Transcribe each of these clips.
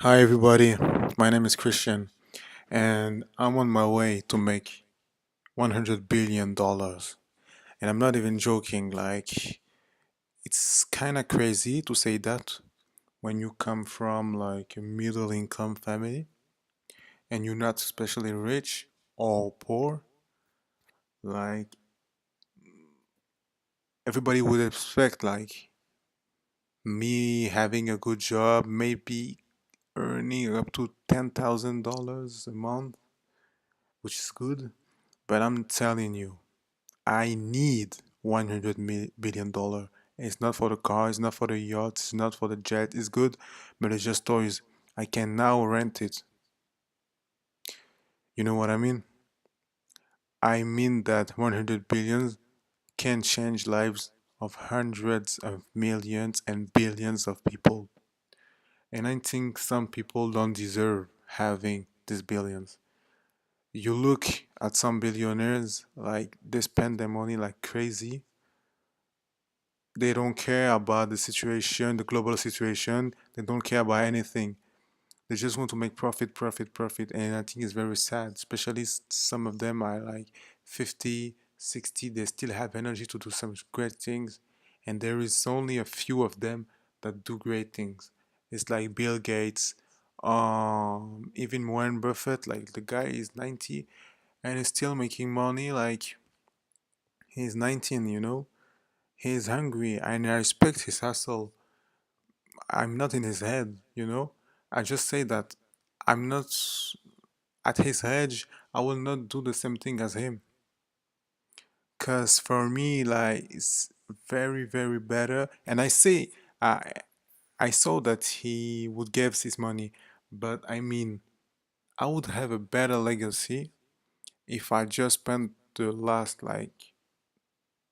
Hi, everybody. My name is Christian, and I'm on my way to make $100 billion. And I'm not even joking, like, it's kind of crazy to say that when you come from like a middle income family and you're not especially rich or poor. Like, everybody would expect, like, me having a good job, maybe earning up to $10,000 a month, which is good. But I'm telling you, I need $100 billion. It's not for the car, it's not for the yacht, it's not for the jet. It's good, but it's just toys. I can now rent it. You know what I mean? I mean that 100 billions can change lives of hundreds of millions and billions of people. And I think some people don't deserve having these billions. You look at some billionaires, like they spend their money like crazy. They don't care about the situation, the global situation. They don't care about anything. They just want to make profit, profit, profit. And I think it's very sad, especially some of them are like 50, 60. They still have energy to do some great things. And there is only a few of them that do great things. It's like Bill Gates, even Warren Buffett, like the guy is 90 and is still making money. Like he's 19, you know? He's hungry and I respect his hustle. I'm not in his head, you know? I just say that I'm not at his age, I will not do the same thing as him. Cause for me, like it's very, very better. And I say I I saw that he would give his money, but I mean I would have a better legacy if I just spent the last like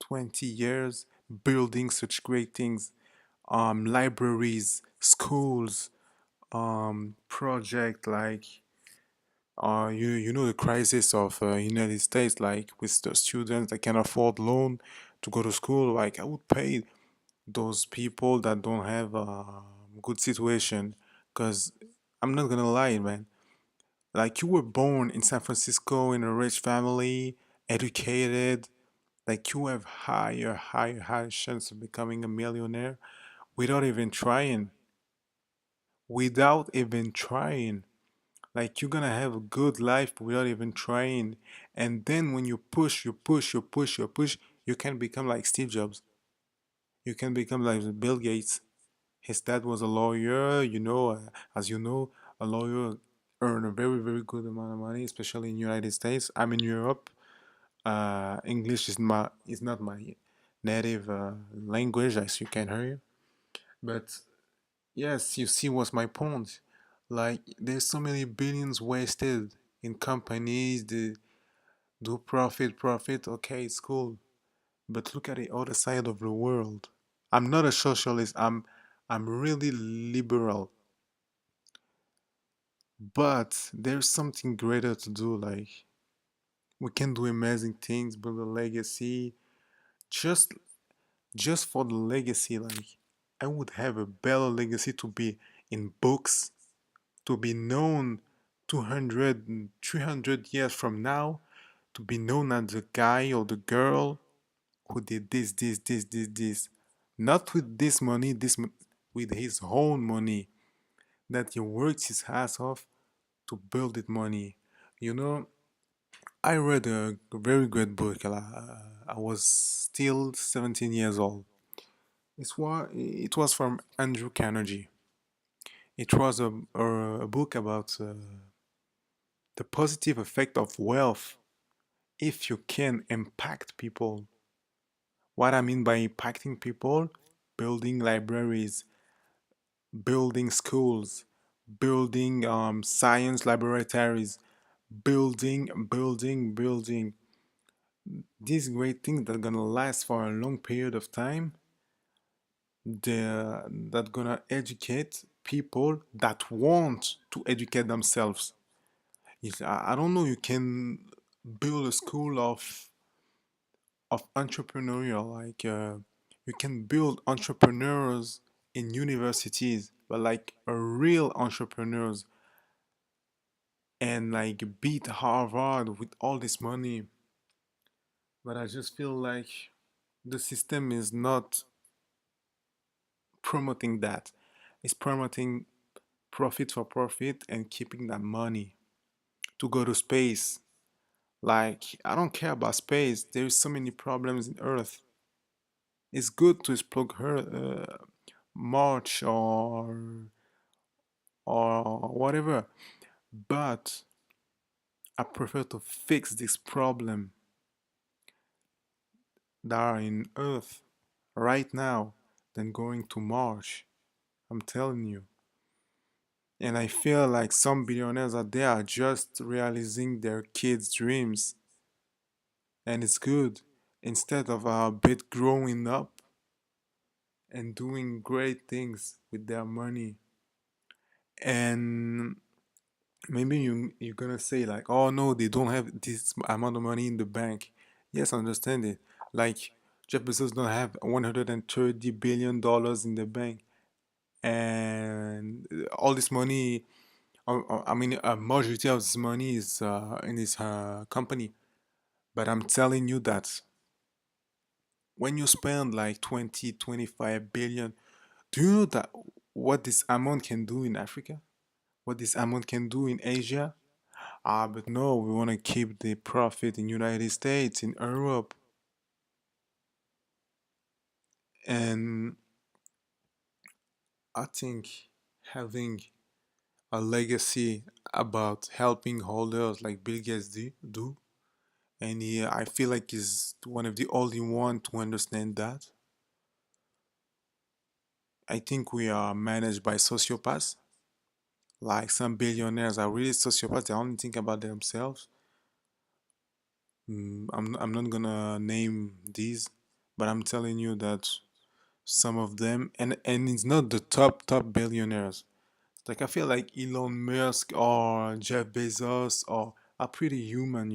20 years building such great things, libraries, schools, project like you know the crisis of United States, like with the students that can afford loan to go to school. Like I would pay those people that don't have a good situation, because I'm not gonna lie, man. Like you were born in San Francisco in a rich family, educated, like you have higher chance of becoming a millionaire without even trying. Without even trying. Like you're gonna have a good life without even trying. And then when you push, you can become like Steve Jobs. You can become like Bill Gates. His dad was a lawyer, as you know, a lawyer earn a very, very good amount of money, especially in United States. I'm in Europe. English is not my native language, as you can hear. But yes, you see what's my point. Like there's so many billions wasted in companies that do profit, profit. Okay, it's cool. But look at the other side of the world. I'm not a socialist. I'm really liberal. But there's something greater to do. Like we can do amazing things, build a legacy. Just just for the legacy, like I would have a better legacy to be in books, to be known 200, 300 years from now, to be known as the guy or the girl who did this. Not with this money, with his own money, that he works his ass off to build it money. You know, I read a very great book. I was still 17 years old. It was from Andrew Carnegie. It was a book about the positive effect of wealth if you can impact people. What I mean by impacting people, building libraries, building schools, building science laboratories, building these great things that are gonna last for a long period of time. That gonna educate people that want to educate themselves. I don't know. You can build a school of entrepreneurial, like you can build entrepreneurs in universities, but like a real entrepreneurs and like beat Harvard with all this money. But I just feel like the system is not promoting that. It's promoting profit for profit and keeping that money to go to space. Like, I don't care about space. There's so many problems in Earth. It's good to explore her, March or whatever, but I prefer to fix this problem that are in Earth right now than going to Mars. I'm telling you. And I feel like some billionaires out there are just realizing their kids' dreams, and it's good. Instead of a bit growing up and doing great things with their money. And maybe you're gonna say like, oh no, they don't have this amount of money in the bank. Yes, I understand it. Like Jeff Bezos don't have $130 billion in the bank, and all this money. I mean, a majority of this money is in his company. But I'm telling you that when you spend like 20, 25 billion, do you know that what this amount can do in Africa? What this amount can do in Asia? Ah, but no, we want to keep the profit in United States, in Europe, and I think having a legacy about helping holders like Bill Gates do, and I feel like he's one of the only one to understand that. I think we are managed by sociopaths. Like some billionaires are really sociopaths. They only think about themselves. I'm not gonna name these, but I'm telling you that some of them, and it's not the top billionaires. Like I feel like Elon Musk or Jeff Bezos are pretty human.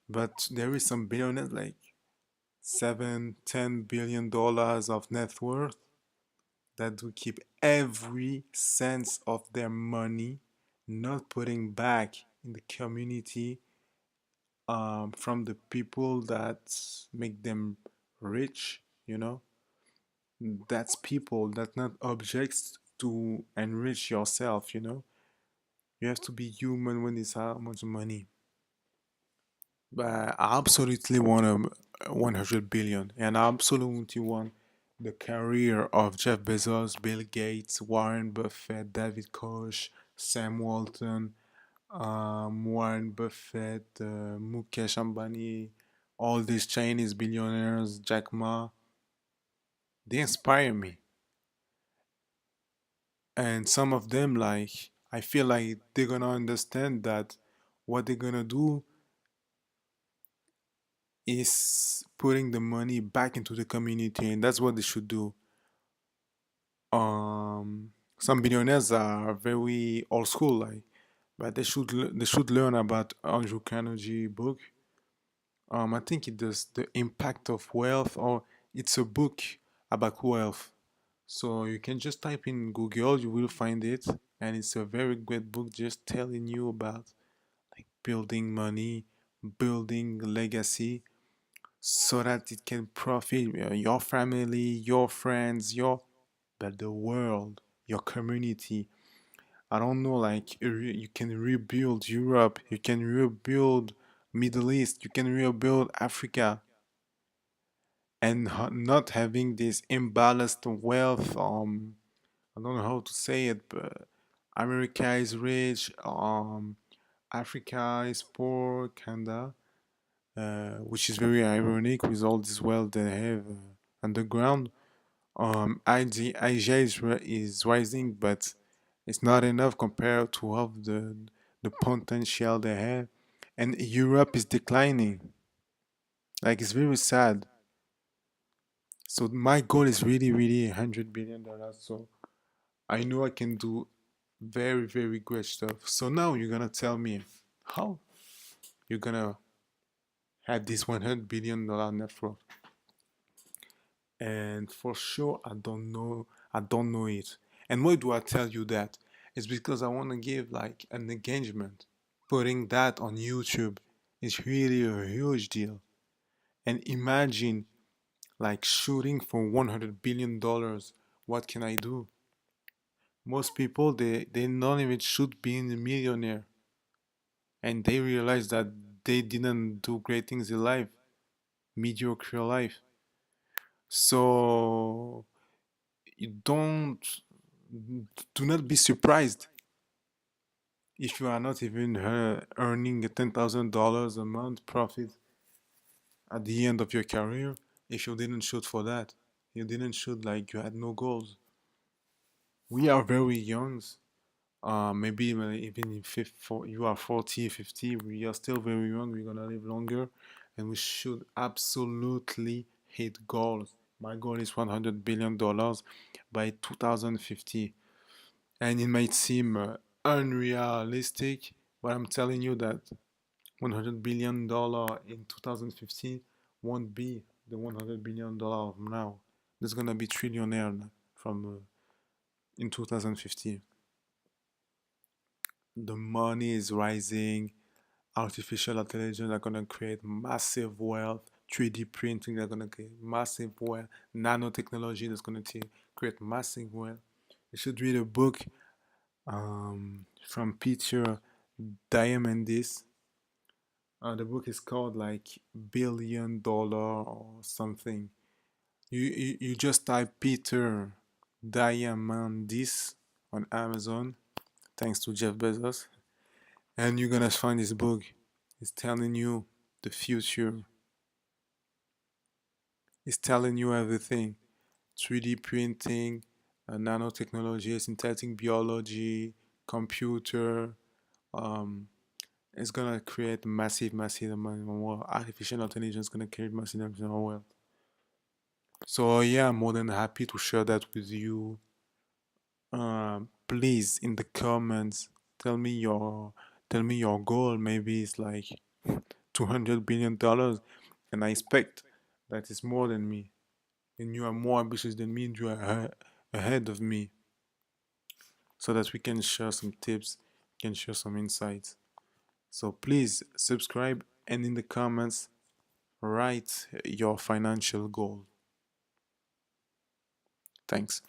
But there is some billionaires like 7, 10 billion dollars of net worth that do keep every cent of their money, not putting back in the community, from the people that make them rich. That's people, that's not objects to enrich yourself. You have to be human when it's how much money. But I absolutely want a 100 billion, and I absolutely want the career of Jeff Bezos, Bill Gates, Warren Buffett, David Koch, Sam Walton, Warren Buffett, Mukesh Ambani, all these Chinese billionaires, Jack Ma. They inspire me, and some of them, like, I feel like they're gonna understand that what they're gonna do is putting the money back into the community, and that's what they should do. Some billionaires are very old school, like, but they should learn about Andrew Carnegie book. I think it does the impact of wealth, or it's a book about wealth. So you can just type in Google, you will find it, and it's a very great book, just telling you about like building money, building legacy, so that it can profit your family, your friends, but the world, your community. I don't know, like you can rebuild Europe, you can rebuild Middle East, you can rebuild Africa, and not having this imbalanced wealth. I don't know how to say it, but America is rich, Africa is poor, kinda, which is very ironic with all this wealth they have underground. Asia is rising, but it's not enough compared to all the potential they have, and Europe is declining. Like it's very sad. So my goal is really, really $100 billion. So I know I can do very, very great stuff. So now you're gonna tell me how you're gonna have this $100 billion net worth. And for sure, I don't know it. And why do I tell you that? It's because I want to give like an engagement. Putting that on YouTube is really a huge deal. And imagine like shooting for $100 billion. What can I do? Most people they don't even shoot being a millionaire, and they realize that they didn't do great things in life, mediocre life. So you don't do not be surprised if you are not even earning $10,000 a month profit at the end of your career. If you didn't shoot for that, you didn't shoot like you had no goals. We are very young. Maybe even if you are 40, 50, we are still very young. We're gonna live longer, and we should absolutely hit goals. My goal is $100 billion by 2050, and it might seem unrealistic, but I'm telling you that $100 billion in 2050 won't be the $100 billion of now. There's gonna be trillionaire from in 2050. The money is rising. Artificial intelligence are gonna create massive wealth. 3D printing are gonna create massive wealth. Nanotechnology that's gonna create massive wealth. You should read a book from Peter Diamandis. The book is called like $1 billion or something. You just type Peter Diamandis on Amazon, thanks to Jeff Bezos, and you're gonna find this book. It's telling you the future. It's telling you everything. 3D printing, nanotechnology, synthetic biology, computer. Um, it's gonna create massive, massive amount of wealth. Artificial intelligence is gonna create massive amount of wealth. So yeah, I'm more than happy to share that with you. Please in the comments tell me your tell me your goal. Maybe it's like $200 billion, and I expect that is more than me. And you are more ambitious than me, and you are ahead of me, so that we can share some tips, we can share some insights. So please subscribe, and in the comments write your financial goal. Thanks.